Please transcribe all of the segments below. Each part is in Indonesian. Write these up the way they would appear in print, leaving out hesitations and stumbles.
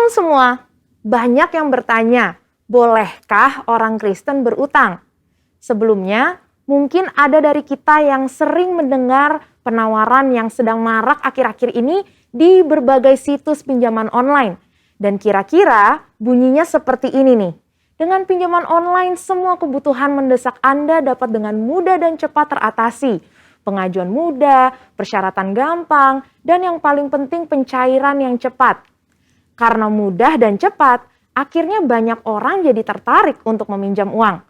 Shalom semua, banyak yang bertanya, bolehkah orang Kristen berutang? Sebelumnya, mungkin ada dari kita yang sering mendengar penawaran yang sedang marak akhir-akhir ini di berbagai situs pinjaman online. Dan kira-kira bunyinya seperti ini nih. Dengan pinjaman online, semua kebutuhan mendesak Anda dapat dengan mudah dan cepat teratasi. Pengajuan mudah, persyaratan gampang, dan yang paling penting pencairan yang cepat. Karena mudah dan cepat, akhirnya banyak orang jadi tertarik untuk meminjam uang.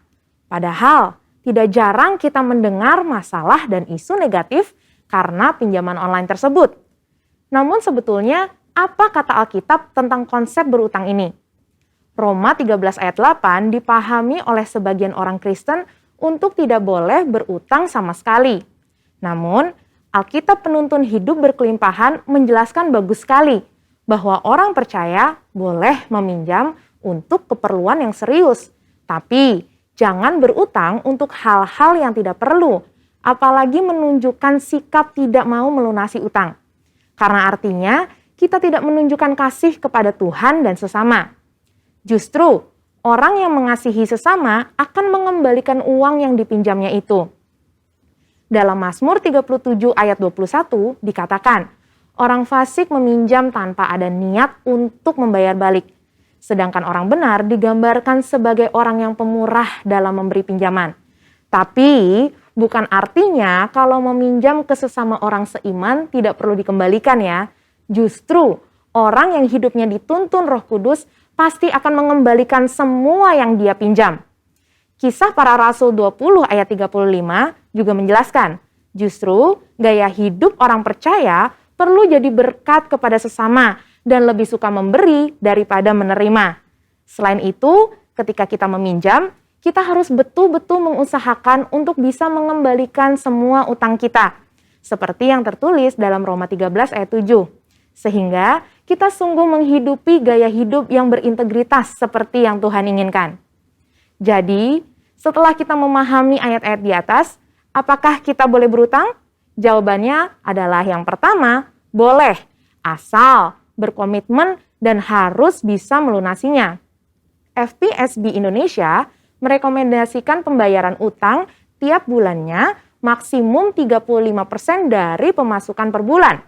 Padahal, tidak jarang kita mendengar masalah dan isu negatif karena pinjaman online tersebut. Namun sebetulnya, apa kata Alkitab tentang konsep berutang ini? Roma 13 ayat 8 dipahami oleh sebagian orang Kristen untuk tidak boleh berutang sama sekali. Namun, Alkitab penuntun hidup berkelimpahan menjelaskan bagus sekali bahwa orang percaya boleh meminjam untuk keperluan yang serius. Tapi, jangan berutang untuk hal-hal yang tidak perlu, apalagi menunjukkan sikap tidak mau melunasi utang. Karena artinya, kita tidak menunjukkan kasih kepada Tuhan dan sesama. Justru, orang yang mengasihi sesama akan mengembalikan uang yang dipinjamnya itu. Dalam Mazmur 37 ayat 21 dikatakan, orang fasik meminjam tanpa ada niat untuk membayar balik. Sedangkan orang benar digambarkan sebagai orang yang pemurah dalam memberi pinjaman. Tapi bukan artinya kalau meminjam ke sesama orang seiman tidak perlu dikembalikan ya. Justru orang yang hidupnya dituntun Roh Kudus pasti akan mengembalikan semua yang dia pinjam. Kisah Para Rasul 20 ayat 35 juga menjelaskan, justru gaya hidup orang percaya perlu jadi berkat kepada sesama dan lebih suka memberi daripada menerima. Selain itu, ketika kita meminjam, kita harus betul-betul mengusahakan untuk bisa mengembalikan semua utang kita. Seperti yang tertulis dalam Roma 13 ayat 7. Sehingga kita sungguh menghidupi gaya hidup yang berintegritas seperti yang Tuhan inginkan. Jadi, setelah kita memahami ayat-ayat di atas, apakah kita boleh berutang? Jawabannya adalah yang pertama, boleh, asal berkomitmen dan harus bisa melunasinya. FPSB Indonesia merekomendasikan pembayaran utang tiap bulannya maksimum 35% dari pemasukan per bulan.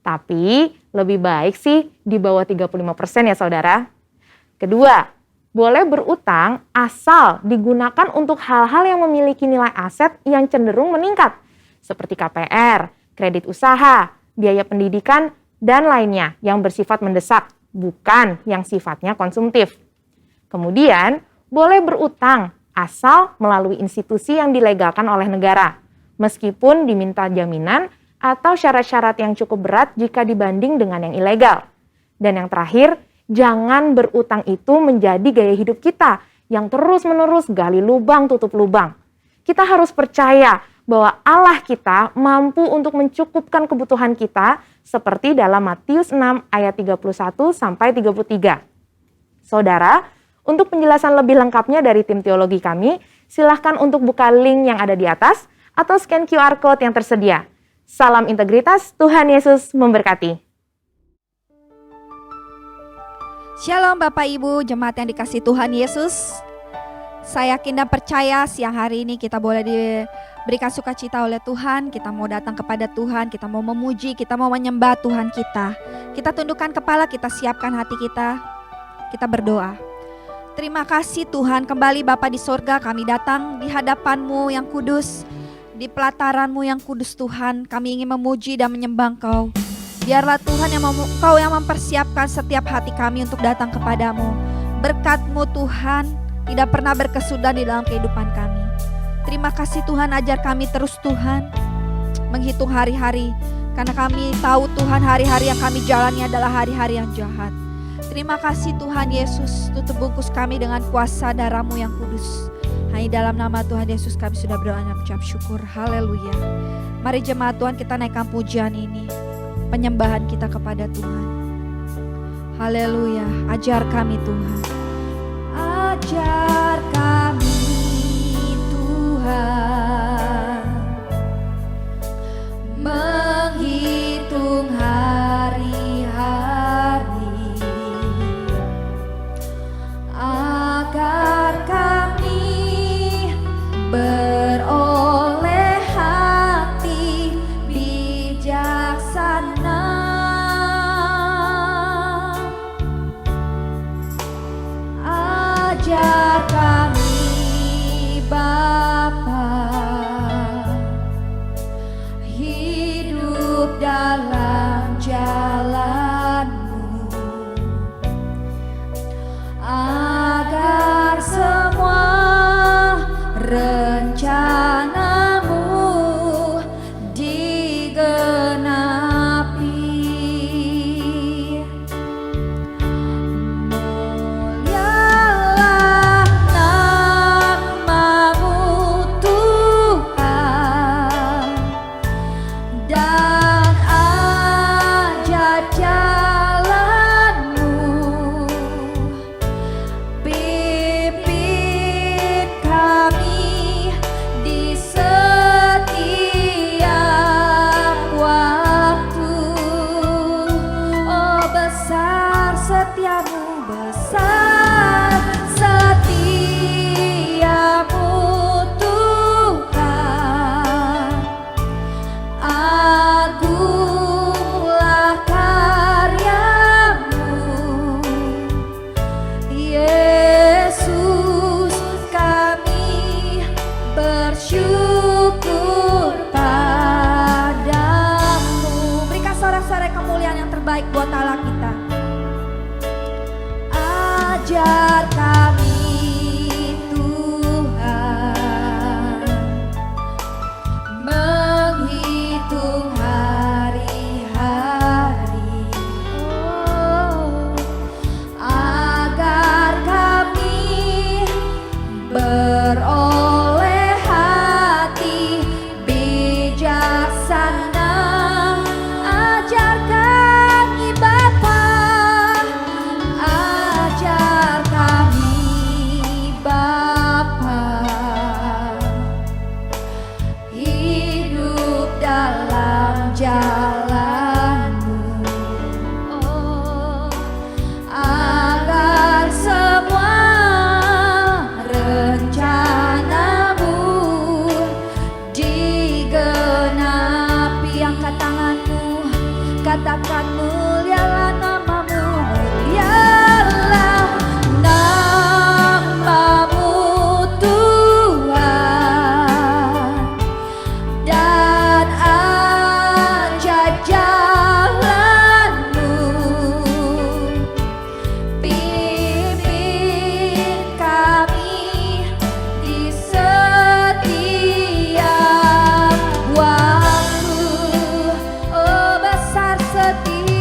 Tapi lebih baik sih di bawah 35% ya saudara. Kedua, boleh berutang asal digunakan untuk hal-hal yang memiliki nilai aset yang cenderung meningkat. Seperti KPR, kredit usaha, biaya pendidikan, dan lainnya yang bersifat mendesak, bukan yang sifatnya konsumtif. Kemudian, boleh berutang asal melalui institusi yang dilegalkan oleh negara, meskipun diminta jaminan atau syarat-syarat yang cukup berat jika dibanding dengan yang ilegal. Dan yang terakhir, jangan berutang itu menjadi gaya hidup kita yang terus-menerus gali lubang tutup lubang. Kita harus percaya bahwa Allah kita mampu untuk mencukupkan kebutuhan kita seperti dalam Matius 6 ayat 31 sampai 33. Saudara, untuk penjelasan lebih lengkapnya dari tim teologi kami, silahkan untuk buka link yang ada di atas atau scan QR Code yang tersedia. Salam integritas, Tuhan Yesus memberkati. Shalom Bapak Ibu, jemaat yang dikasihi Tuhan Yesus. Saya yakin dan percaya siang hari ini kita boleh diberikan sukacita oleh Tuhan. Kita mau datang kepada Tuhan, kita mau memuji, kita mau menyembah Tuhan kita. Kita tundukkan kepala, kita siapkan hati kita berdoa. Terima kasih Tuhan, kembali Bapa di sorga, kami datang di hadapan-Mu yang kudus, di pelataran-Mu yang kudus Tuhan. Kami ingin memuji dan menyembah Engkau. Biarlah Tuhan Engkau yang mempersiapkan setiap hati kami untuk datang kepadamu. Berkat-Mu Tuhan tidak pernah berkesudahan di dalam kehidupan kami. Terima kasih Tuhan, ajar kami terus Tuhan menghitung hari-hari. Karena kami tahu Tuhan hari-hari yang kami jalani adalah hari-hari yang jahat. Terima kasih Tuhan Yesus, tutup bungkus kami dengan kuasa darah-Mu yang kudus. Hanya dalam nama Tuhan Yesus kami sudah berdoa dan mengucap syukur. Haleluya. Mari jemaat Tuhan kita naikkan pujian ini, penyembahan kita kepada Tuhan. Haleluya. Ajar kami Tuhan. Ajar kami Tuhan menghitung hari-hari dalam jalanmu, agar semua rencanamu digenapi. Mulialah namamu Tuhan, dan ajar jalanmu. Pimpin kami di setiap waktu. Oh, besar setiamu, besar setiamu Tuhan. Agunglah karyamu, Yesus, kami bersyukur padamu. Berikan sorak-sorai kemuliaan yang terbaik buat Allah kita. Ajar kami Tuhan menghitung hari-hari, agar kami beroleh hati bijaksana. Ajar kami Bapa, ajar kami Bapa, hidup dalam jalanmu. Oh, agar semua rencanamu digenapi. Angkat tanganmu, katakan mulialah namamu, mulialah namamu Tuhan, dan ajar jalanmu. Pimpin kami di setiap waktu. Oh, besar setiamu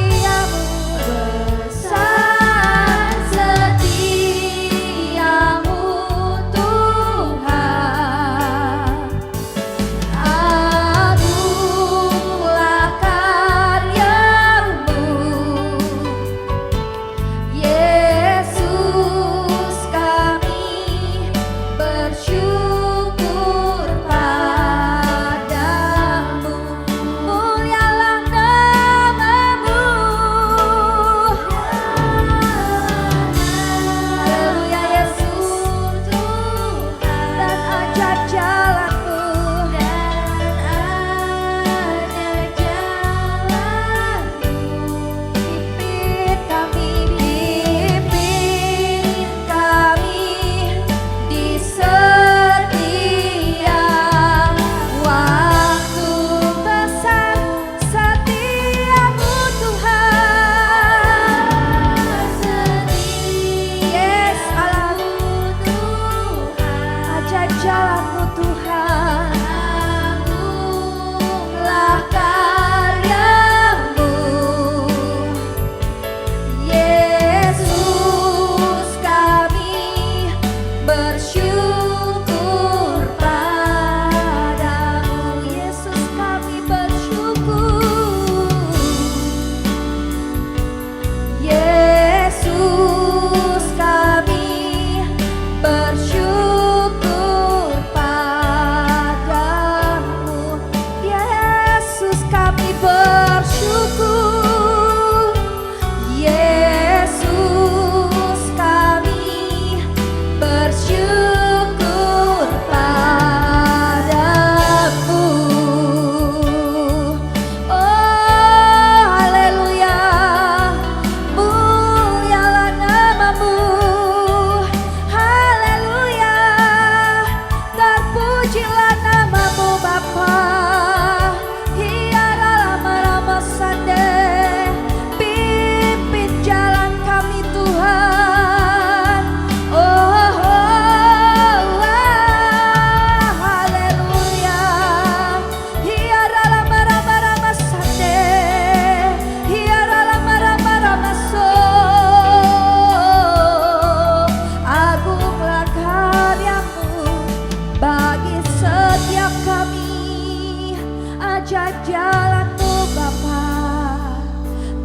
memanjat jalan-Mu Bapa.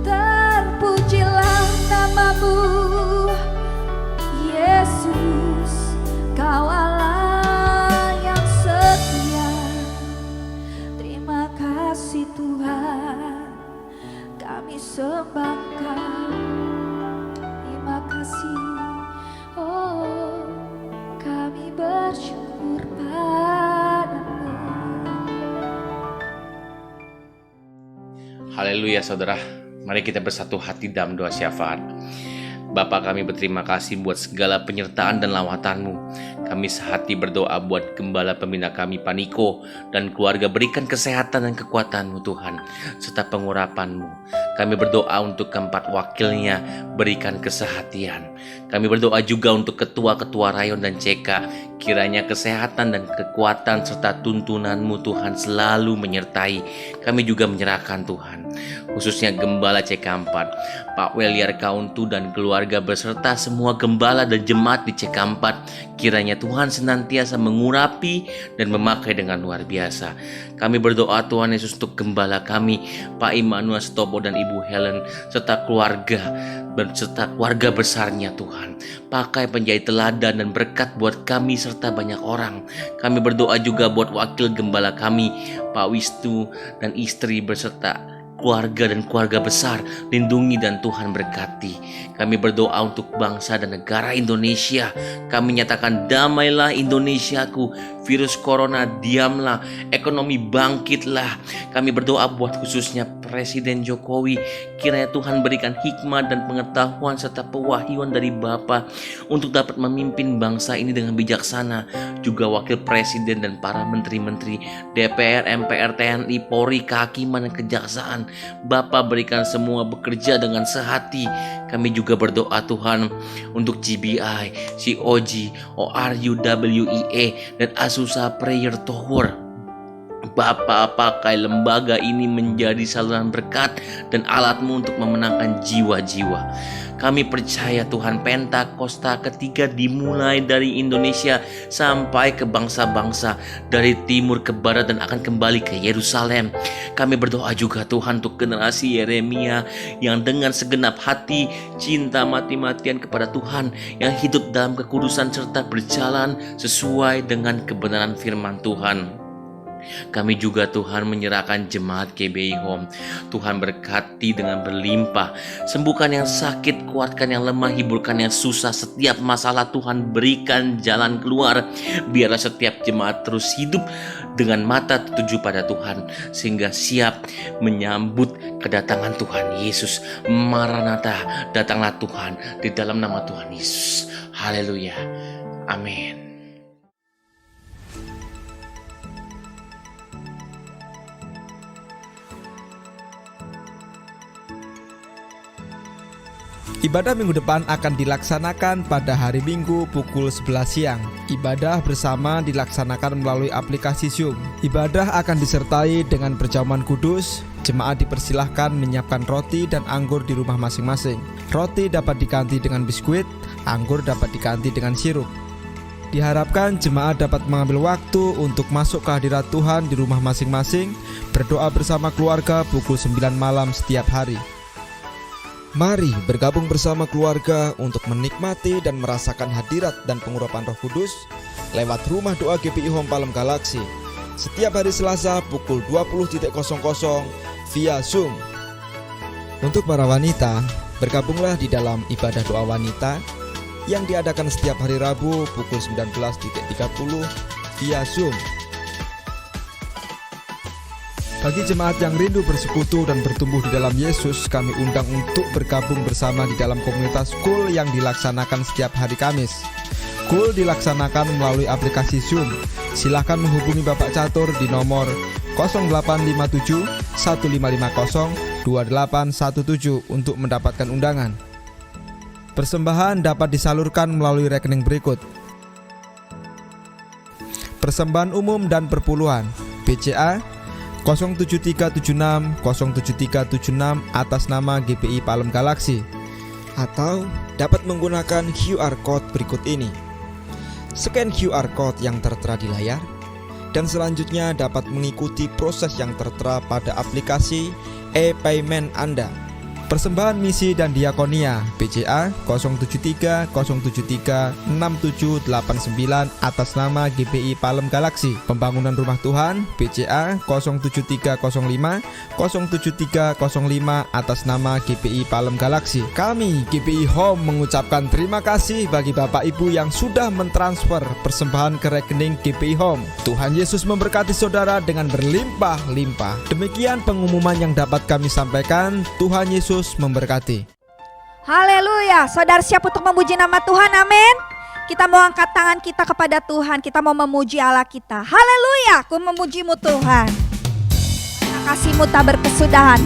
Terpujilah nama-Mu Yesus, Kau Allah yang setia. Terima kasih Tuhan, kami sembah Kau. Terima kasih, oh kami bersyukur padamu. Haleluya saudara, mari kita bersatu hati dalam doa syafaat. Bapa, kami berterima kasih buat segala penyertaan dan lawatan-Mu. Kami sehati berdoa buat gembala pembina kami Paniko dan keluarga, berikan kesehatan dan kekuatan-Mu Tuhan, serta pengurapan-Mu. Kami berdoa untuk keempat wakilnya, berikan kesehatian. Kami berdoa juga untuk ketua-ketua rayon dan CK, kiranya kesehatan dan kekuatan serta tuntunan-Mu Tuhan selalu menyertai. Kami juga menyerahkan Tuhan, khususnya Gembala CK4, Pak Weliar Kauntu dan keluarga beserta semua gembala dan jemaat di CK4. Kiranya Tuhan senantiasa mengurapi dan memakai dengan luar biasa. Kami berdoa Tuhan Yesus untuk gembala kami, Pak Immanuel Stopo dan Ibu Helen, serta keluarga besarnya Tuhan. Pakai penjahit teladan dan berkat buat kami serta banyak orang. Kami berdoa juga buat wakil gembala kami, Pak Wisnu dan istri beserta keluarga dan keluarga besar, lindungi dan Tuhan berkati. Kami berdoa untuk bangsa dan negara Indonesia. Kami nyatakan damailah Indonesiaku, virus corona diamlah, ekonomi bangkitlah. Kami berdoa buat khususnya Presiden Jokowi, kiranya Tuhan berikan hikmat dan pengetahuan serta pewahyuan dari Bapa untuk dapat memimpin bangsa ini dengan bijaksana. Juga wakil presiden dan para menteri-menteri, DPR, MPR, TNI, Polri, kehakiman dan kejaksaan, Bapa berikan semua bekerja dengan sehati. Kami juga berdoa Tuhan untuk GBI, COG, ORU, WIA dan Azusa Prayer Tower. Bapa, pakai lembaga ini menjadi saluran berkat dan alat-Mu untuk memenangkan jiwa-jiwa. Kami percaya Tuhan, Pentakosta ketiga dimulai dari Indonesia sampai ke bangsa-bangsa, dari timur ke barat dan akan kembali ke Yerusalem. Kami berdoa juga Tuhan untuk generasi Yeremia yang dengan segenap hati cinta mati-matian kepada Tuhan, yang hidup dalam kekudusan serta berjalan sesuai dengan kebenaran firman Tuhan. Kami juga Tuhan menyerahkan jemaat GBI Home. Tuhan berkati dengan berlimpah, sembuhkan yang sakit, kuatkan yang lemah, hiburkan yang susah. Setiap masalah Tuhan berikan jalan keluar. Biarlah setiap jemaat terus hidup dengan mata tertuju pada Tuhan, sehingga siap menyambut kedatangan Tuhan Yesus. Maranatha, datanglah Tuhan, di dalam nama Tuhan Yesus. Haleluya, amin. Ibadah minggu depan akan dilaksanakan pada hari Minggu pukul 11 siang. Ibadah bersama dilaksanakan melalui aplikasi Zoom. Ibadah akan disertai dengan perjamuan kudus. Jemaat dipersilahkan menyiapkan roti dan anggur di rumah masing-masing. Roti dapat diganti dengan biskuit, anggur dapat diganti dengan sirup. Diharapkan jemaat dapat mengambil waktu untuk masuk ke hadirat Tuhan di rumah masing-masing, berdoa bersama keluarga pukul 9 malam setiap hari. Mari bergabung bersama keluarga untuk menikmati dan merasakan hadirat dan pengurapan Roh Kudus lewat rumah doa GBI Home Palem Galaksi setiap hari Selasa pukul 20.00 via Zoom. Untuk para wanita, bergabunglah di dalam ibadah doa wanita yang diadakan setiap hari Rabu pukul 19.30 via Zoom. Bagi jemaat yang rindu bersekutu dan bertumbuh di dalam Yesus, kami undang untuk bergabung bersama di dalam komunitas Kul yang dilaksanakan setiap hari Kamis. Kul dilaksanakan melalui aplikasi Zoom. Silahkan menghubungi Bapak Catur di nomor 0857 1550 2817 untuk mendapatkan undangan. Persembahan dapat disalurkan melalui rekening berikut: Persembahan umum dan perpuluhan, BCA 07376 07376 atas nama GBI Palem Galaksi, atau dapat menggunakan QR Code berikut ini. Scan QR Code yang tertera di layar, dan selanjutnya dapat mengikuti proses yang tertera pada aplikasi e-payment Anda. Persembahan misi dan diakonia BCA 073 073 6789 atas nama GPI Palem Galaksi. Pembangunan Rumah Tuhan BCA 07305 07305 atas nama GPI Palem Galaksi. Kami GPI Home mengucapkan terima kasih bagi Bapak Ibu yang sudah mentransfer persembahan ke rekening GPI Home. Tuhan Yesus memberkati saudara dengan berlimpah-limpah. Demikian pengumuman yang dapat kami sampaikan. Tuhan Yesus memberkati. Haleluya. Saudara siap untuk memuji nama Tuhan, amin. Kita mau angkat tangan kita kepada Tuhan, kita mau memuji Allah kita. Haleluya, aku memujimu Tuhan. Terima kasih-Mu tak berkesudahan.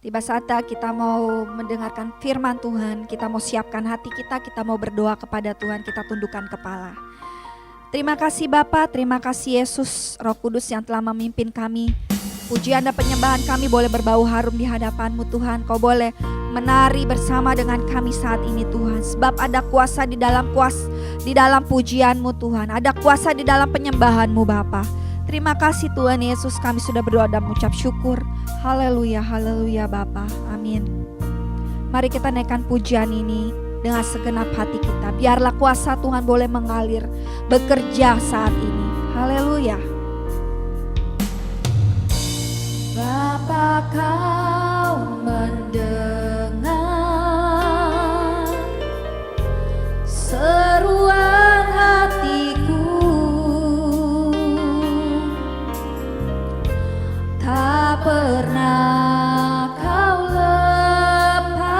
Tiba saatnya kita mau mendengarkan firman Tuhan, kita mau siapkan hati kita mau berdoa kepada Tuhan, kita tundukkan kepala. Terima kasih Bapa, terima kasih Yesus, Roh Kudus yang telah memimpin kami. Pujian dan penyembahan kami boleh berbau harum di hadapan-Mu Tuhan. Kau boleh menari bersama dengan kami saat ini Tuhan. Sebab ada kuasa di dalam pujian-Mu Tuhan. Ada kuasa di dalam penyembahan-Mu Bapa. Terima kasih Tuhan Yesus, kami sudah berdoa dan mengucap syukur. Haleluya, haleluya Bapa, amin. Mari kita naikkan pujian ini dengan segenap hati kita. Biarlah kuasa Tuhan boleh mengalir, bekerja saat ini. Haleluya. Bapa, kau mendengar seruan hatiku, tak pernah kau lepaskan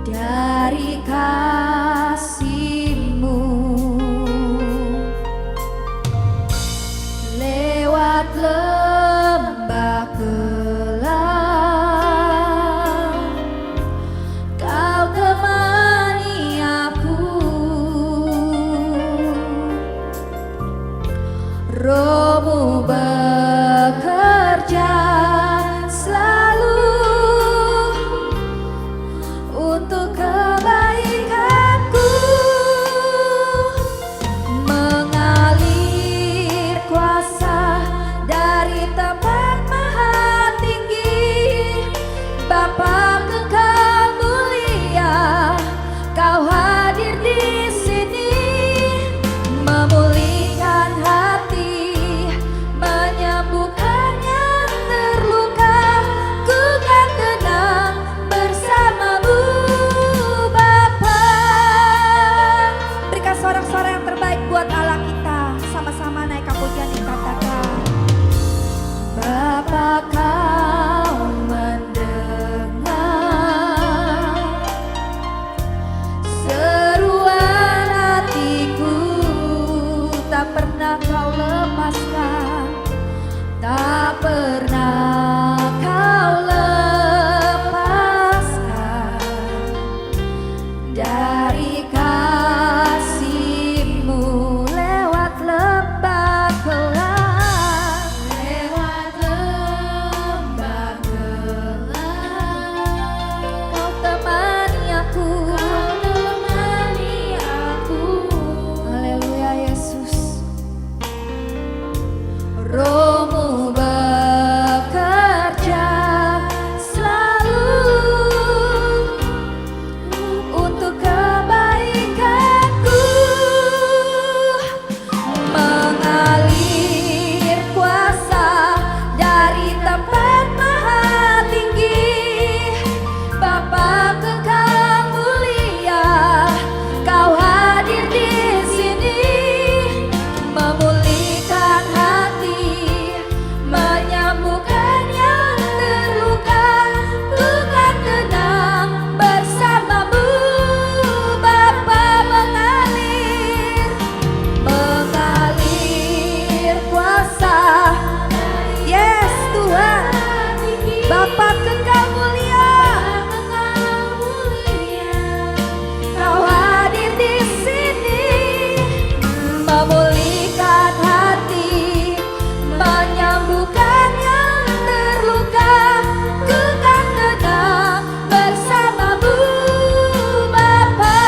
dari kasih-Mu. Lewat lembah gelap, kau temani aku. Roh-Mu bekerja selalu untuk kebaikanku, mengalir kuasa dari tempat maha tinggi. Bapa kekal mulia, kau hadir di sini, memulihkan hati, menyembuhkan yang terluka. Ku kan tenang bersama-Mu Bapa. Berikan sorak-sorai yang terbaik buat Allah kita. Sama-sama naikkan pujian ini, katakan, Bapa kau mendengar seruan hatiku, tak pernah kau lepaskan, tak pernah kau lepaskan dari kasih-Mu. Lewat lembah gelap, lewat lembah gelap, kau temani aku, Haleluya Yesus. Roh-Mu bekerja selalu untuk kebaikanku, mengalir kuasa dari tempat maha tinggi. Bapa kekal mulia, kau hadir di sini, memulihkan hati, menyembuhkan yang terluka. Ku kan tenang bersama-Mu Bapa, mengalir kuasa. Yes Tuhan, Bapa kekal mulia, kau hadir di sini, memulihkan hati, menyembuhkan yang terluka. Ku kan tenang bersama-Mu Bapa,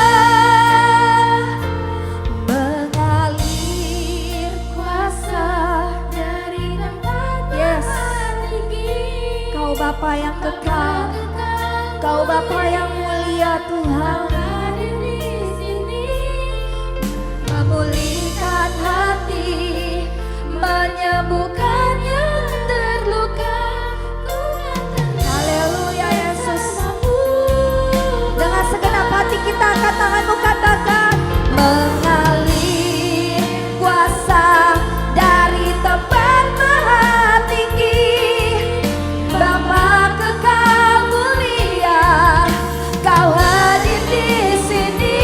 mengalir kuasa dari tempat tinggi. Kau Bapa yang kekal, Kau Bapa yang mulia Tuhan, memulihkan hati, menyembuhkan yang terluka. Haleluya Yesus. Dengan segenap hati kita angkat tanganmu, katakan, mengalir kuasa dari tempat maha tinggi. Bapa kekal mulia, kau hadir di sini,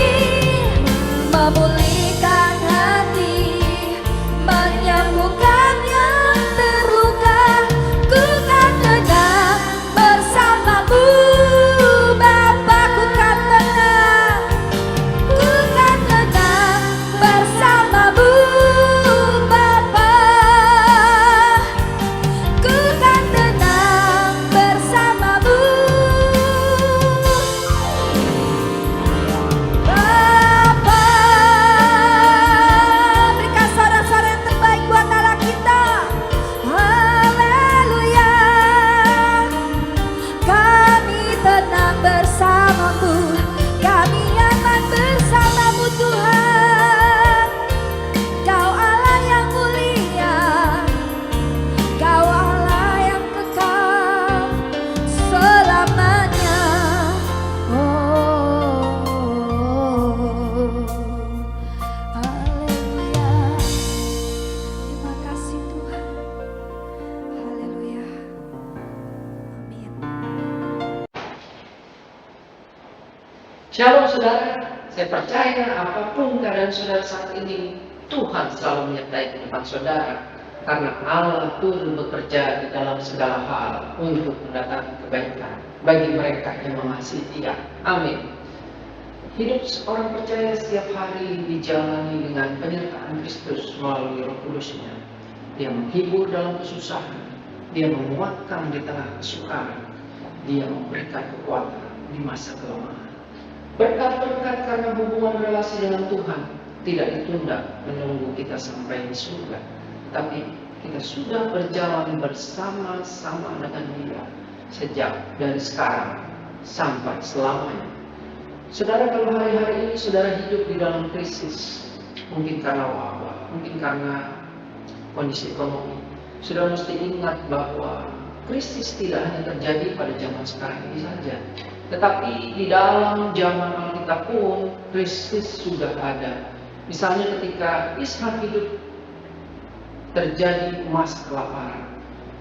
memulihkan hati, menyembuhkan yang Shalom saudara, saya percaya apapun keadaan saudara saat ini, Tuhan selalu menyertai kehidupan saudara. Karena Allah turut bekerja di dalam segala hal untuk mendatangkan kebaikan bagi mereka yang mengasihi Dia. Amin. Hidup seorang percaya setiap hari dijalani dengan penyertaan Kristus melalui Roh Kudus-Nya. Dia menghibur dalam kesusahan, Dia menguatkan di tengah kesukaran, Dia memberikan kekuatan di masa kelemahan. Berkat-berkat karena hubungan relasi dengan Tuhan tidak ditunda menunggu kita sampai di surga, tapi kita sudah berjalan bersama-sama dengan Dia sejak dari sekarang sampai selamanya. Saudara, kalau hari-hari ini saudara hidup di dalam krisis, mungkin karena wabah, mungkin karena kondisi ekonomi, saudara mesti ingat bahwa krisis tidak hanya terjadi pada zaman sekarang ini saja, tetapi di dalam zaman Alkitab pun krisis sudah ada. Misalnya ketika Ishak hidup, terjadi masa kelaparan,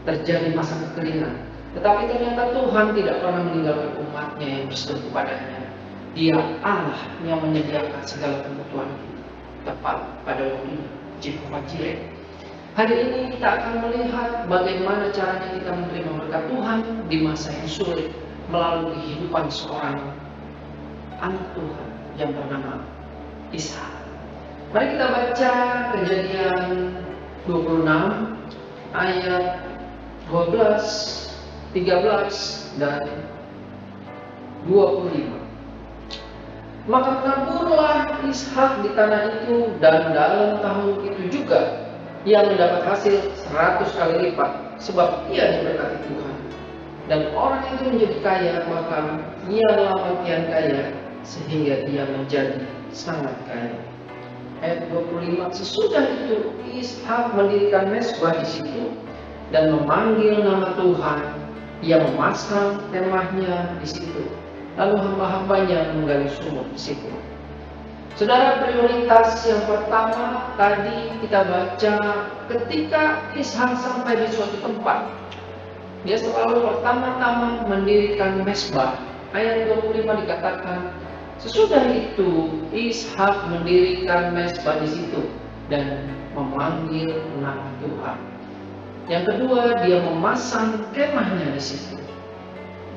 terjadi masa kekeringan, tetapi ternyata Tuhan tidak pernah meninggalkan umatnya yang berseru kepadanya. Dia Allah yang menyediakan segala kebutuhan kita, tepat pada waktu ini, Jehovah Jireh. Hari ini kita akan melihat bagaimana caranya kita menerima berkat Tuhan di masa yang sulit melalui kehidupan seorang anak Tuhan yang bernama Ishak. Mari kita baca Kejadian 26 ayat 12, 13 dan 25. Maka menaburlah Ishak di tanah itu, dan dalam tahun itu juga ia mendapat hasil 100 kali lipat, sebab ia diberkati Tuhan. Dan orang itu menjadi kaya, maka ia makin kaya, sehingga dia menjadi sangat kaya. Ayat 25, sesudah itu Ishak mendirikan mezbah di situ dan memanggil nama Tuhan. Ia memasang kemahnya di situ, lalu hamba-hambanya menggali sumur di situ. Saudara, prioritas yang pertama tadi kita baca ketika Ishak sampai di suatu tempat, dia selalu pertama-tama mendirikan mezbah. Ayat 25 dikatakan, sesudah itu Ishak mendirikan mezbah di situ dan memanggil nama Tuhan. Yang kedua, dia memasang kemahnya di situ.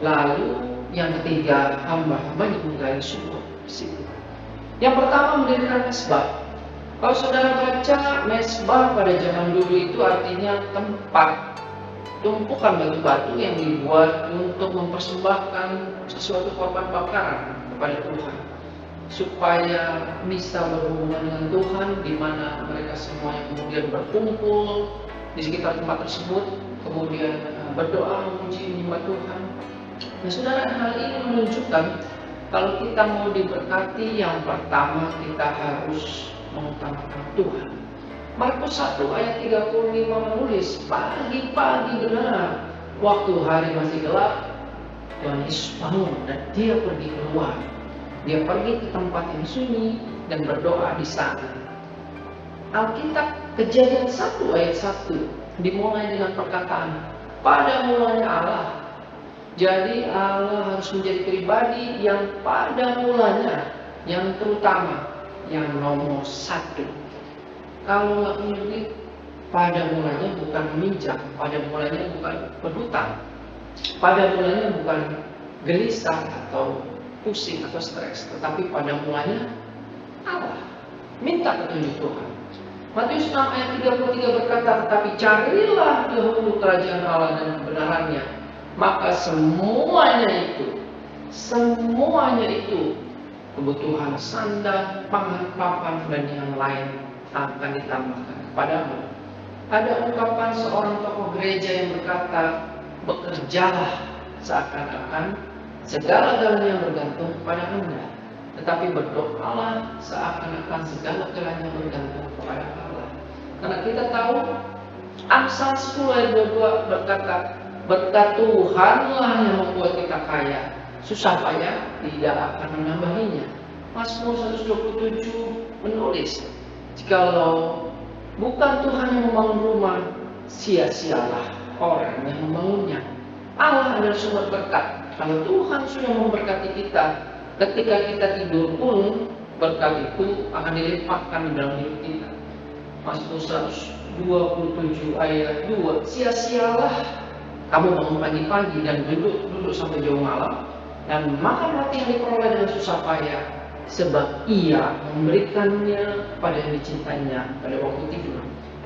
Lalu yang ketiga, hamba-hambanya menggali sumur di situ. Yang pertama, mendirikan mezbah. Kalau saudara baca, mezbah pada zaman dulu itu artinya tempat tumpukan batu-batu yang dibuat untuk mempersembahkan sesuatu korban bakaran kepada Tuhan, supaya bisa berhubungan dengan Tuhan, di mana mereka semuanya kemudian berkumpul di sekitar tempat tersebut, kemudian berdoa memuji menyembah Tuhan. Nah saudara, hal ini menunjukkan kalau kita mau diberkati, yang pertama kita harus mengutamakan Tuhan. Markus 1 ayat 35 menulis, pagi-pagi benar, waktu hari masih gelap, Tuhan Yesus bangun dan dia pergi keluar. Dia pergi ke tempat yang sunyi dan berdoa di sana. Alkitab Kejadian 1 ayat 1 dimulai dengan perkataan, pada mulanya Allah. Jadi Allah harus menjadi pribadi yang pada mulanya, yang terutama, yang nomor satu. Kalau nggak punya duit, pada mulanya bukan meminjam, pada mulanya bukan berhutang, pada mulanya bukan gelisah atau pusing atau stres, tetapi pada mulanya Allah. Minta petunjuk Tuhan. Matius 6 ayat 33 berkata, tetapi carilah dahulu kerajaan Allah dan kebenarannya, maka semuanya itu, kebutuhan sandang, pangan, papan, dan yang lain akan ditambahkan kepadamu. Ada ungkapan seorang tokoh gereja yang berkata, bekerjalah seakan-akan segala-galanya bergantung kepada Anda, tetapi berdoalah seakan-akan segala-galanya bergantung kepada Allah. Karena kita tahu Amsal 10 ayat 22 berkata, berkat Tuhanlah yang membuat kita kaya, susah payah tidak akan menambahinya. Mazmur 127 menulis, jikalau bukan Tuhan yang membangun rumah, sia-sialah orang yang membangunnya. Allah adalah sumber berkat. Kalau Tuhan sudah memberkati kita, Ketika kita tidur pun berkat itu akan dilimpahkan di dalam hidup kita. Mazmur 127 ayat 2, sia-sialah kamu bangun pagi-pagi dan duduk sampai jauh malam, dan makan roti yang diperoleh dengan susah payah, sebab ia memberikannya pada yang dicintainya pada waktu tidur.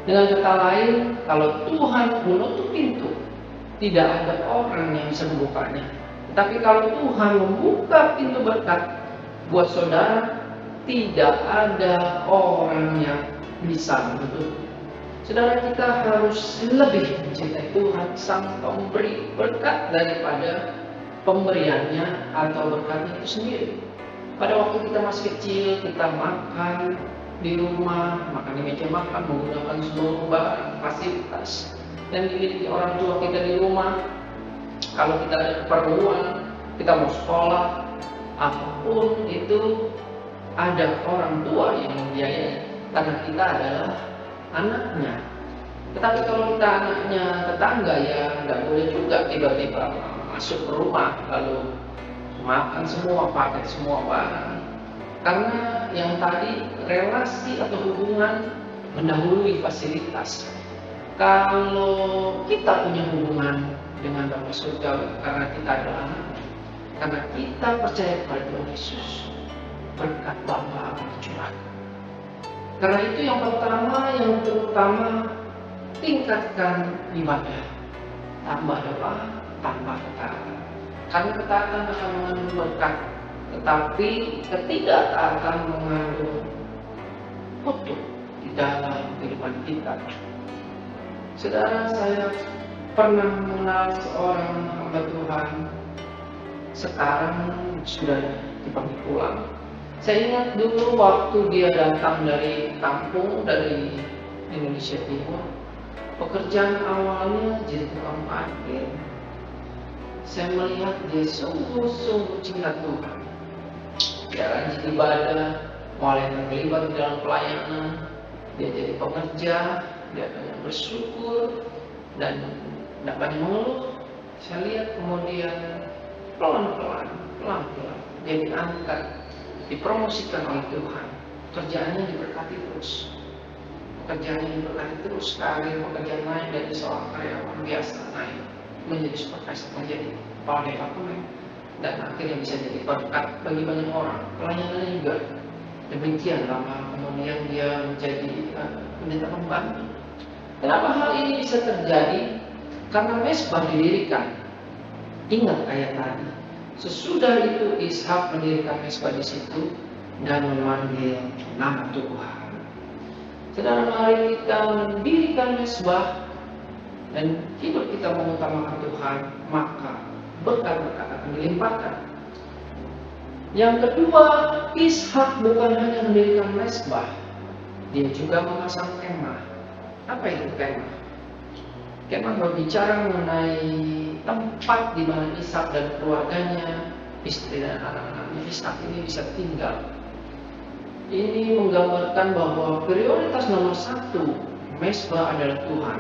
Dengan kata lain, kalau Tuhan menutup pintu, tidak ada orang yang bisa membukanya. Tetapi kalau Tuhan membuka pintu berkat buat saudara, tidak ada orang yang bisa menutup. Saudara, kita harus lebih mencintai Tuhan sang pemberi berkat daripada pemberiannya atau berkatnya itu sendiri. Pada waktu kita masih kecil, kita makan di rumah, makan di meja makan, menggunakan seluruh barang fasilitas yang dimiliki orang tua kita di rumah. Kalau kita ada keperluan, kita mau sekolah, apapun itu ada orang tua yang membiayai, karena kita adalah anaknya. Tetapi kalau kita anaknya tetangga, ya nggak boleh juga tiba-tiba masuk ke rumah lalu makan semua, pakai semua barang. Karena yang tadi, relasi atau hubungan mendahului fasilitas. Kalau kita punya hubungan dengan Bapa Surgawi karena kita adalah anaknya, karena kita percaya kepada Tuhan Yesus, berkat Bapa akan dicurahkan. Karena itu yang pertama, yang terutama, tingkatkan ibadah. Tambah doa, tambah ketaatan. Karena ketaatan akan mengandung berkat, tetapi ketidaktaatan mengandung kutuk di dalam kehidupan kita. Saudara, saya pernah mengenal seorang hamba Tuhan, sekarang sudah dipanggil pulang. Saya ingat dulu waktu dia datang dari kampung, dari Indonesia Timur, pekerjaan awalnya jadi tukang parkir. Saya melihat dia sungguh-sungguh cinta Tuhan. Dia rajin ibadah, mulai terlibat di dalam pelayanan. Dia jadi pekerja, dia banyak bersyukur dan tidak banyak mengeluh. Saya lihat kemudian pelan-pelan dia diangkat, dipromosikan oleh Tuhan. Pekerjaannya diberkati terus. Karir pekerjaan naik dari seorang karyawan biasa naik menjadi supervisor, menjadi kepala departemen, dan akhirnya bisa jadi berkat bagi banyak orang. Pelayanannya juga demikian lama, kemudian dia menjadi pendeta pembantu. Kenapa hal ini bisa terjadi? Karena mezbah didirikan. Ingat ayat tadi, sesudah itu Ishak mendirikan mezbah di situ dan memanggil nama Tuhan. Saudara, mari kita mendirikan mezbah dan hidup kita mengutamakan Tuhan, maka berkat-berkat akan dilimpahkan. Yang kedua, Ishak bukan hanya mendirikan mezbah, dia juga memasang kemah. Apa itu kemah? Kemah berbicara mengenai tempat di mana Ishak dan keluarganya, istri dan anak-anaknya Ishak ini bisa tinggal. Ini menggambarkan bahwa prioritas nomor satu, mezbah adalah Tuhan.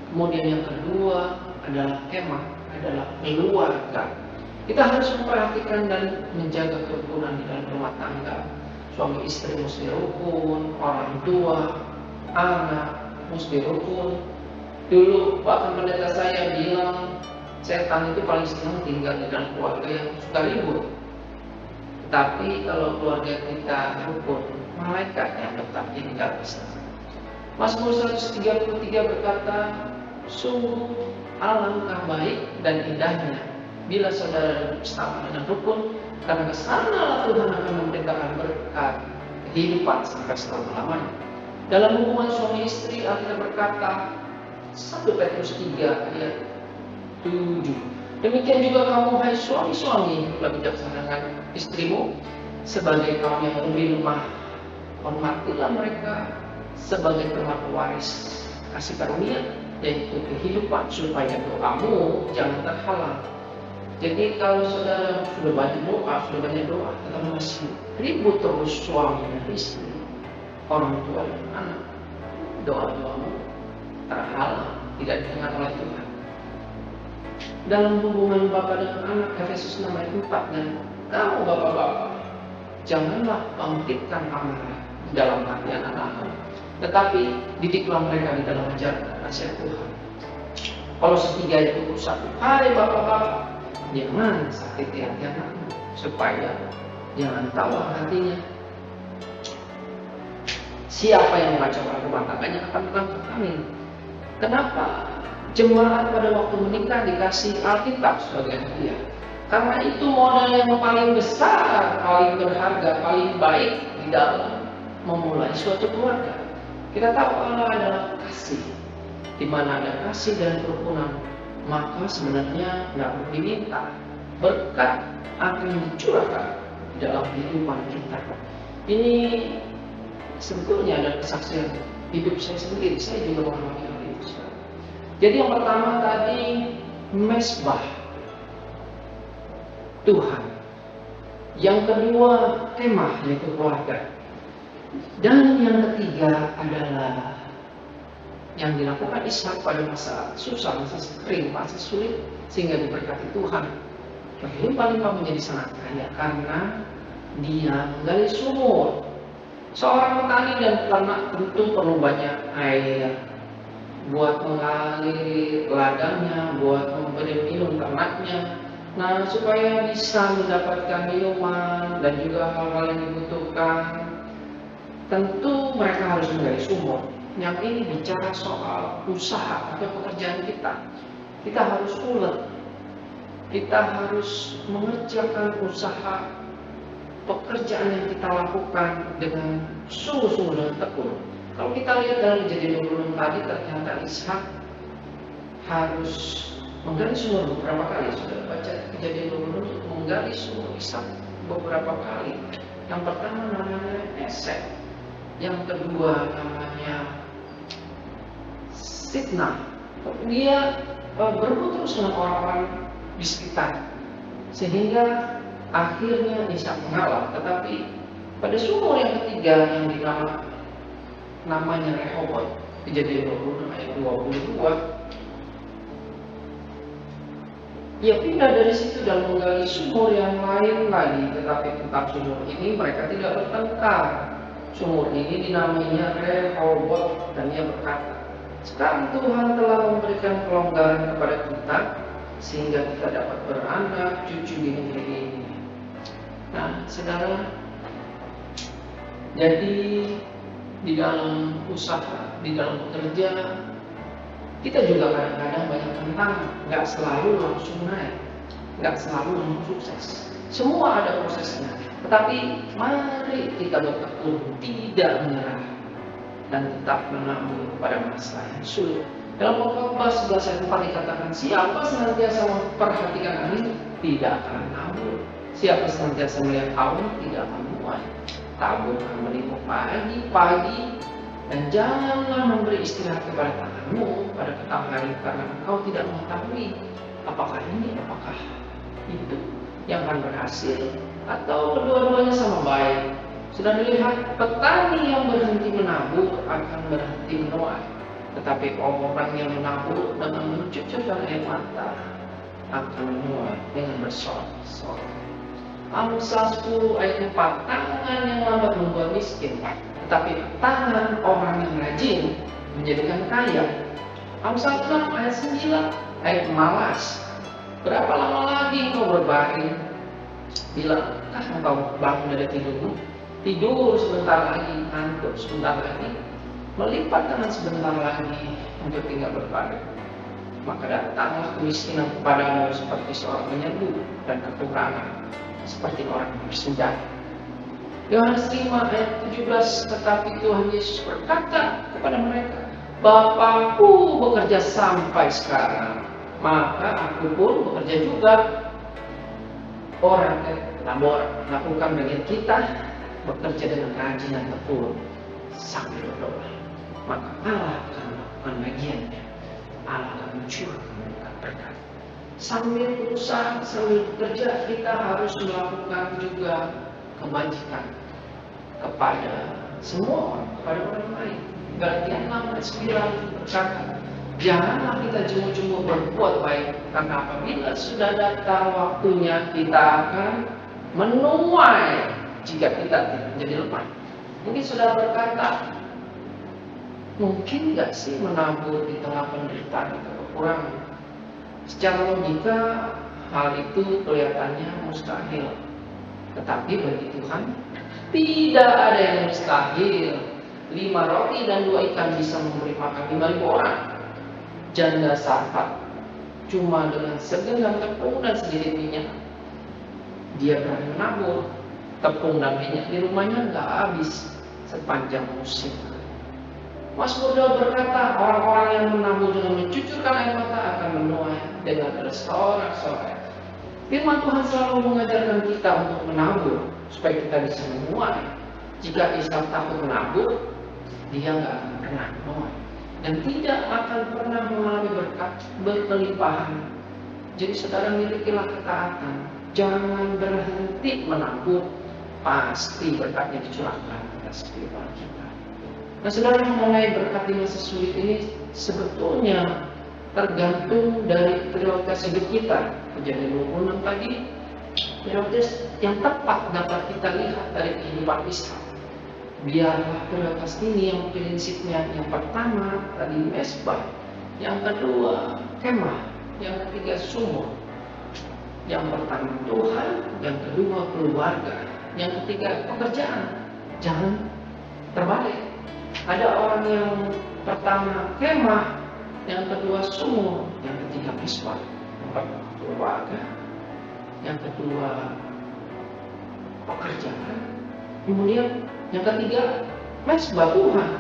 Kemudian yang kedua adalah kemah, adalah keluarga. Kita harus memperhatikan dan menjaga kerukunan di dalam rumah tangga. Suami istri mesti rukun, orang tua, anak mesti rukun. Dulu bahkan pendeta saya bilang, setan itu paling senang tinggal di dalam keluarga yang suka ribut. Tapi kalau keluarga kita rukun, malaikatnya tetap tinggal di sana. Mazmur 133 berkata, sungguh alangkah baik dan indahnya bila saudara duduk bersama dengan rukun, karena kesanalah Tuhan akan memberikan berkat kehidupan sampai selama-lamanya. Dalam hubungan suami istri, Alkitab berkata 1 Petrus 3 ayat 7, demikian juga kamu hai suami-suami, lebih bijaksana dengan istrimu sebagai kaum yang lebih lemah, hormatilah mereka sebagai ternak pewaris kasih karunia, yaitu kehidupan, supaya doamu jangan terhalang. Jadi kalau saudara sudah banyak doa, tetapi masih ribut terus suami dan istri, orang tua dan anak, doa-doamu terhalang, tidak didengar oleh Tuhan. Dalam hubungan bapa dengan anak, Efesus 6 ayat 4 dan Kamu bapak-bapak, janganlah bangkitkan amarah dalam hati anak-anak, tetapi didiklah mereka di dalam ajaran kasih Tuhan. Kolose 3:21, hai bapak-bapak, jangan sakiti hati anakmu, supaya jangan tawar hatinya. Siapa yang mengacaukan rumah tangganya akan menangkap kami. Kenapa jemaat pada waktu menikah dikasih Alkitab sebagai hadiah? Karena itu modal yang paling besar, paling berharga, paling baik di dalam memulai suatu keluarga. Kita tahu Allah adalah kasih. Di mana ada kasih dan kerukunan, maka sebenarnya nggak perlu diminta. Berkat akan dicurahkan di dalam kehidupan kita. Ini sebetulnya adalah kesaksian hidup saya sendiri. Saya juga mengalami hal itu. Jadi yang pertama tadi, mesbah Tuhan. Yang kedua, kemah, yaitu keluarga. Dan yang ketiga adalah yang dilakukan Ishak pada masa susah, masa kering, masa sulit, sehingga diberkati Tuhan. Berlimpah-limpah menjadi sangat kaya karena dia menggali sumur. Seorang petani dan peternak tentu perlu banyak air buat mengalir ladangnya, buat memberi minum ternaknya. Nah, supaya bisa mendapatkan minuman dan juga hal-hal yang dibutuhkan, tentu mereka harus menggali sumur. Yang ini bicara soal usaha atau pekerjaan kita. Kita harus ulet. Kita harus mengerjakan usaha pekerjaan yang kita lakukan dengan sungguh-sungguh dan tekun. Kalau kita lihat dalam Kejadian 26 tadi, ternyata Ishak harus menggali sumur beberapa kali. Sudah baca Kejadian 26, menggali sumur Ishak beberapa kali. Yang pertama namanya Esek, yang kedua namanya Sitnah. Dia berebut terus dengan orang-orang di sekitar, sehingga akhirnya Ishak mengalah. Tetapi pada sumur yang ketiga yang namanya Rehobot, Kejadian 26 ayat 22, ia pindah dari situ dan menggali sumur yang lain lagi. Tetapi tentang sumur ini mereka tidak bertengkar. Sumur ini dinamainya Rehobot, dan ia berkata, sekarang Tuhan telah memberikan kelonggaran kepada kita sehingga kita dapat beranak cucu di negeri ini. Nah, saudara, jadi di dalam usaha, di dalam bekerja, kita juga kadang-kadang banyak tantangan. Nggak selalu langsung naik, nggak selalu langsung sukses. Semua ada prosesnya. Tetapi mari kita bertekun, tidak menyerah, dan tetap menabur pada masa yang sulit. Dalam Khotbah 11 ayat 4 dikatakan, siapa senantiasa memperhatikan angin tidak akan nabur. Siapa senantiasa melihat awan tidak akan menuai. Tabur akan menipu pagi-pagi, dan janganlah memberi istirahat kepada tanganmu pada petang hari, karena engkau tidak mengetahui apakah ini, apakah itu yang akan berhasil, atau kedua-duanya sama baik. Sudah dilihat, petani yang berhenti menabur akan berhenti menuai, tetapi orang yang menabur dengan mencucurkan air mata akan menuai dengan bersorak-sorak. Amsal 10 ayat 4, tangan yang lambat membuat miskin, tetapi tangan orang yang rajin menjadikan kaya. Amsal 6 ayat 9, ayat malas, berapa lama lagi engkau berbaring? Bilangkah engkau bangun dari tidurmu? Tidur sebentar lagi, ngantuk sebentar lagi, melipat tangan sebentar lagi untuk tinggal berbaring. Maka datanglah kemiskinan kepadamu seperti seorang penyerbu, dan kekurangan seperti orang yang bersenjata. Yohanes 5 ayat 17, tetapi Tuhan Yesus berkata kepada mereka, Bapakku bekerja sampai sekarang, maka aku pun bekerja juga. Orang labor melakukan bagian kita, bekerja dengan rajin dan tekun sambil berdoa, maka Allah akan melakukan bagiannya. Allah akan mencurahkan berkat. Sambil berusaha, sambil bekerja, kita harus melakukan juga kebajikan kepada semua orang, kepada orang lain. Galatia 6 ayat 9 berkata, janganlah kita jemu-jemu berbuat baik, karena apabila sudah datang waktunya kita akan menuai jika kita tidak menjadi lemah. Mungkin saudara berkata, mungkin nggak sih menabur di tengah penderitaan atau kekurangan? Secara logika, hal itu kelihatannya mustahil. Tetapi bagi Tuhan, tidak ada yang mustahil. 5 roti dan 2 ikan bisa memberi makan 5.000 orang. Janda Sarfat cuma dengan segenggam tepung dan sedikit minyak, dia berani menabur. Tepung dan minyak di rumahnya nggak habis sepanjang musim. Mazmur Daud berkata, orang-orang yang menabur dengan mencucurkan air mata akan menuai dengan bersorak-sorai. Firman Tuhan selalu mengajarkan kita untuk menabur supaya kita bisa menuai. Jika Ishak takut menabur, dia nggak akan pernah menuai dan tidak akan pernah mengalami berkat berkelimpahan. Jadi saudara, milikilah ketaatan, jangan berhenti menabur, pasti berkatnya dicurahkan atas kehidupan kita. Nah saudara, mengenai berkat di masa sulit ini sebetulnya tergantung dari prioritas hidup kita. Kejadian 26 tadi, prioritas yang tepat dapat kita lihat dari kehidupan Ishak. Biarlah prioritas ini yang prinsipnya, yang pertama tadi mesbah, yang kedua kemah, yang ketiga sumur. Yang pertama Tuhan, yang kedua keluarga, yang ketiga pekerjaan. Jangan terbalik. Ada orang yang pertama kemah, yang kedua sumur, yang ketiga mesbah. Yang pertama keluarga, yang kedua pekerjaan, kemudian yang ketiga mesbah Tuhan.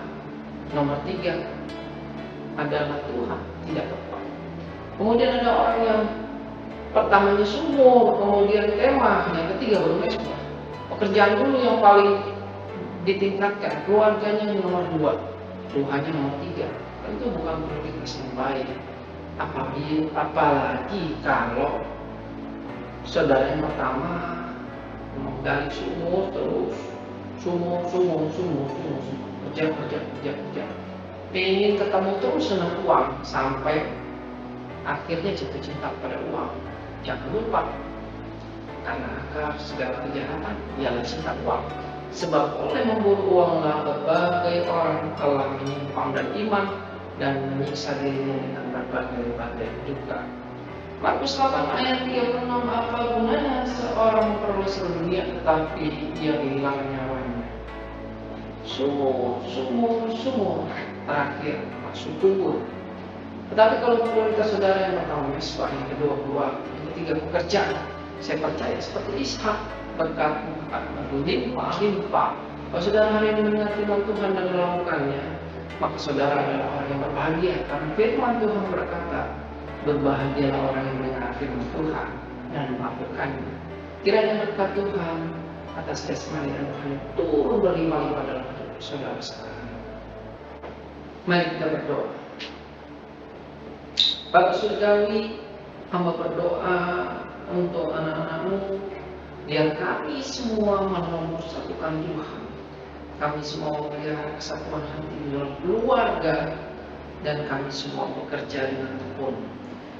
Nomor 3 adalah Tuhan, tidak tepat. Kemudian ada orang yang pertamanya sumur, kemudian kemah, yang ketiga baru mesbah. Pekerjaan dulu yang paling ditingkatkan, keluarganya yang nomor 2, Tuhannya nomor 3. Tentu bukan prioritas yang baik. Apalagi kalau saudara yang pertama menggali sumur terus sumur, kerja. Pengen ketemu terus dengan uang sampai akhirnya jatuh cinta pada uang. Jangan lupa, karena akar segala kejahatan ialah cinta uang. Sebab oleh memburu uanglah berbagai orang telah menyimpang dari iman dan menyiksa dirinya dengan berbagai duka. Markus 8 ayat 36, apa gunanya seorang memperoleh seluruh dunia tetapi ia kehilangan nyawanya? Sumur, terakhir masuk kubur. Tetapi kalau prioritas saudara yang pertama mesbah, yang kedua keluarga, yang ketiga pekerjaan, saya percaya seperti Ishak, berkatmu akan berlimpah. Kalau saudara hari ini mendengar firman Tuhan dan melakukannya, maka saudara adalah orang yang berbahagia. Karena firman Tuhan berkata, berbahagialah orang yang mendengar firman Tuhan dan melakukannya. Kiranya berkat Tuhan atas jasmani dan rohani turun berlimpah-limpah dalam hidup saudara sekarang. Mari kita berdoa. Bapa Surgawi, hamba berdoa untuk anak-anak-Mu, biar kami semua menomorsatukan Tuhan. Kami semua memelihara kesatuan hati di dalam keluarga, dan kami semua bekerja dengan tekun.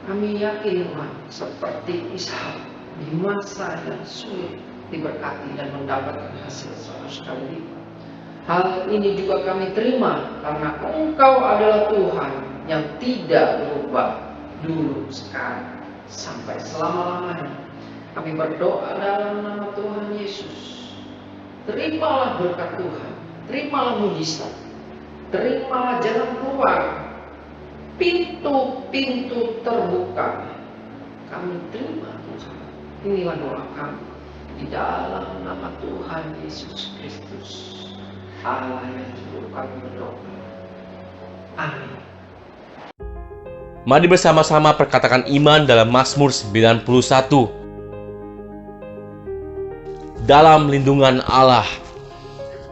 Kami yakin Tuhan, seperti Ishak di masa yang sulit diberkati dan mendapatkan hasil 100 kali lipat. Hal ini juga kami terima karena Engkau adalah Tuhan yang tidak berubah dulu, sekarang, sampai selama-lamanya. Kami berdoa dalam nama Tuhan Yesus. Terimalah berkat Tuhan, terimalah mujizat, terimalah jalan keluar, pintu-pintu terbuka. Kami terima Tuhan. Inilah doa kami di dalam nama Tuhan Yesus Kristus, Allah yang hidup, kami berdoa. Amin. Mari bersama-sama perkatakan iman dalam Mazmur 91. Dalam lindungan Allah.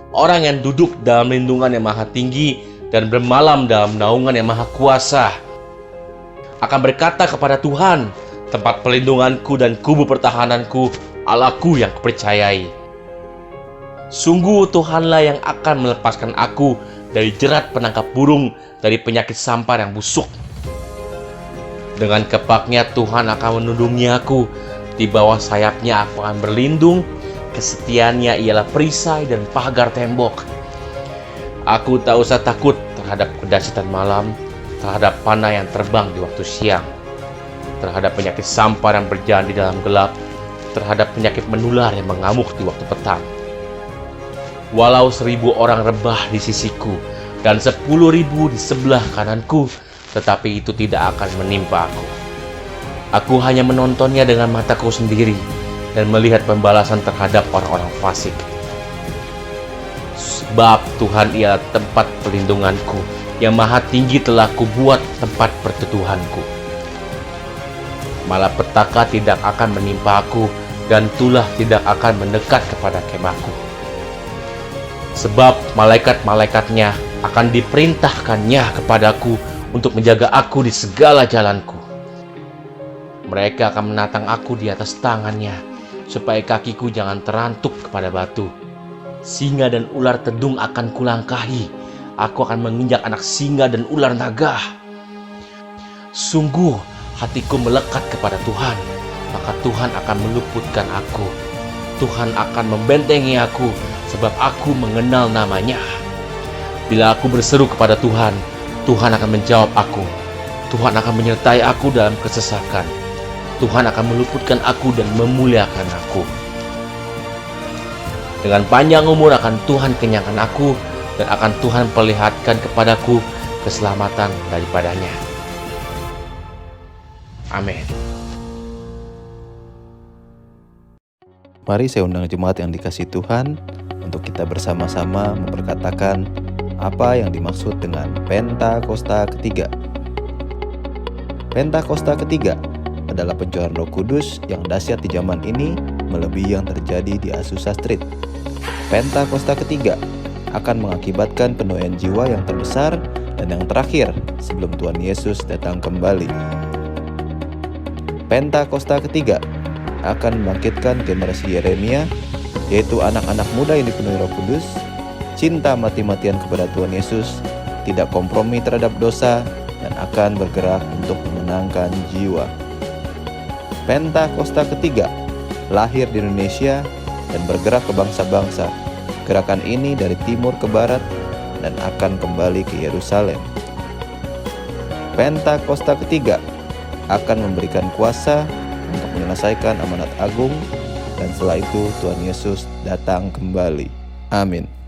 Orang yang duduk dalam lindungan yang maha tinggi dan bermalam dalam naungan yang maha kuasa akan berkata kepada Tuhan, tempat perlindunganku dan kubu pertahananku, Allahku yang kupercayai. Sungguh Tuhanlah yang akan melepaskan aku dari jerat penangkap burung, dari penyakit sampar yang busuk. Dengan kepaknya Tuhan akan melindungi aku, Di bawah sayapnya aku akan berlindung. Kesetiaannya ialah perisai dan pagar tembok. Aku tak usah takut terhadap kedahsyatan malam, terhadap panah yang terbang di waktu siang, terhadap penyakit sampar yang berjalan di dalam gelap, terhadap penyakit menular yang mengamuk di waktu petang. Walau 1000 orang rebah di sisiku dan 10.000 di sebelah kananku, tetapi itu tidak akan menimpa aku. Aku hanya menontonnya dengan mataku sendiri dan melihat pembalasan terhadap orang-orang fasik. Sebab Tuhan ialah tempat perlindunganku, yang maha tinggi telah kubuat tempat perteduhanku. Malapetaka tidak akan menimpa aku, dan tulah tidak akan mendekat kepada kemahku. Sebab malaikat-malaikatnya akan diperintahkannya kepadaku untuk menjaga aku di segala jalanku. Mereka akan menatang aku di atas tangannya, supaya kakiku jangan terantuk kepada batu. Singa dan ular tedung akan kulangkahi. Aku akan menginjak anak singa dan ular naga. Sungguh hatiku melekat kepada Tuhan, maka Tuhan akan meluputkan aku. Tuhan akan membentengi aku, sebab aku mengenal namanya. Bila aku berseru kepada Tuhan, Tuhan akan menjawab aku. Tuhan akan menyertai aku dalam kesesakan. Tuhan akan meluputkan aku dan memuliakan aku. Dengan panjang umur akan Tuhan kenyangkan aku, dan akan Tuhan perlihatkan kepadaku keselamatan daripadanya. Amin. Mari saya undang jemaat yang dikasihi Tuhan untuk kita bersama-sama memperkatakan apa yang dimaksud dengan Pentakosta ketiga. Pentakosta ketiga adalah pencurahan Roh Kudus yang dahsyat di zaman ini melebihi yang terjadi di Azusa Street. Pentakosta ketiga akan mengakibatkan penuaian jiwa yang terbesar dan yang terakhir sebelum Tuhan Yesus datang kembali. Pentakosta ketiga akan membangkitkan generasi Yeremia, yaitu anak-anak muda yang dipenuhi Roh Kudus, cinta mati-matian kepada Tuhan Yesus, tidak kompromi terhadap dosa, dan akan bergerak untuk memenangkan jiwa. Pentakosta ketiga lahir di Indonesia dan bergerak ke bangsa-bangsa. Gerakan ini dari timur ke barat dan akan kembali ke Yerusalem. Pentakosta ketiga akan memberikan kuasa untuk menyelesaikan amanat agung, dan setelah itu Tuhan Yesus datang kembali. Amin.